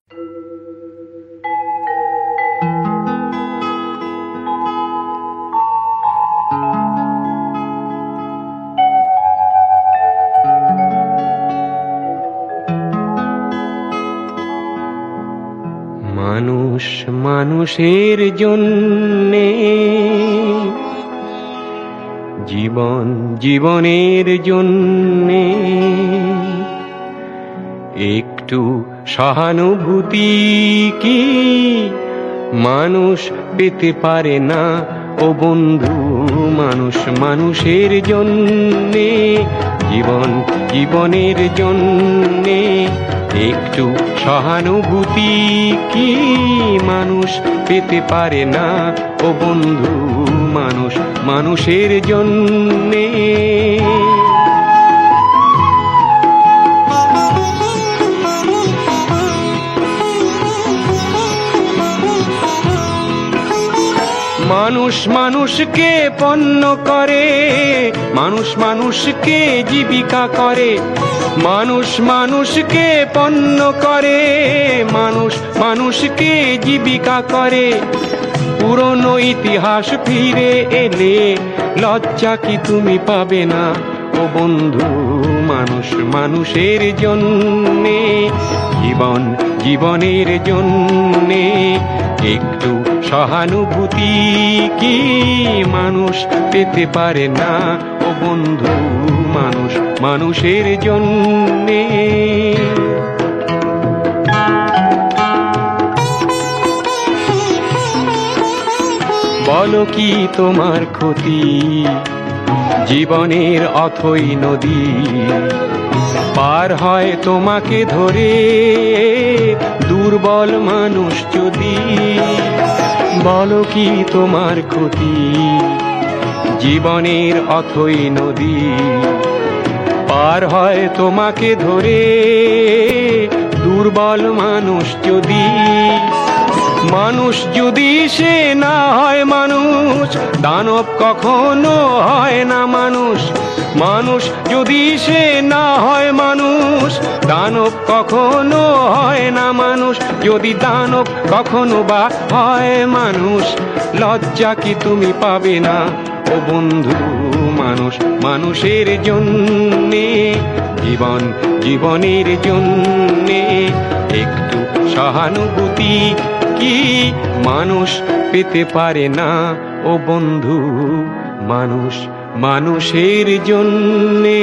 মানুষ মানুষের জন্যে, জীবন জীবনের জন্যে, একটু সহানুভূতি কি মানুষ পেতে পারে না ও বন্ধু? মানুষ মানুষের জন্যে, জীবন জীবনের জন্যে, একটু সহানুভূতি কি মানুষ পেতে পারে না ও বন্ধু? মানুষ মানুষের জন্যে। মানুষ মানুষকে পণ্য করে, মানুষ মানুষকে জীবিকা করে, মানুষ মানুষকে পণ্য করে, মানুষ মানুষকে জীবিকা করে। পুরনো ইতিহাস ফিরে এলে লজ্জা কি তুমি পাবে না ও বন্ধু? মানুষ মানুষের জন্যে, জীবন জীবনের জন্যে, একটু সহানুভূতি কি মানুষ পেতে পারে না ও বন্ধু? মানুষ মানুষের জন্যে। বলো কি তোমার ক্ষতি জীবনের অথই নদী? পার হয় তোমাকে ধরে দুর্বল মানুষ যদি। বলো কি তোমার ক্ষতি জীবনের অথই নদী? পার হয় তোমাকে ধরে দুর্বল মানুষ যদি। মানুষ যদি সে না হয় মানুষ, দানব কখনো হয় না মানুষ। মানুষ যদি সে না হয় মানুষ, দানব কখনো হয় না মানুষ। যদি দানব কখনো বা হয় মানুষ, লজ্জা কি তুমি পাবে না ও বন্ধু? মানুষ মানুষের জন্যে, জীবন জীবনের জন্যে, একটু সহানুভূতি কি মানুষ পেতে পারে না ও বন্ধু? মানুষ মানুষের জন্যে।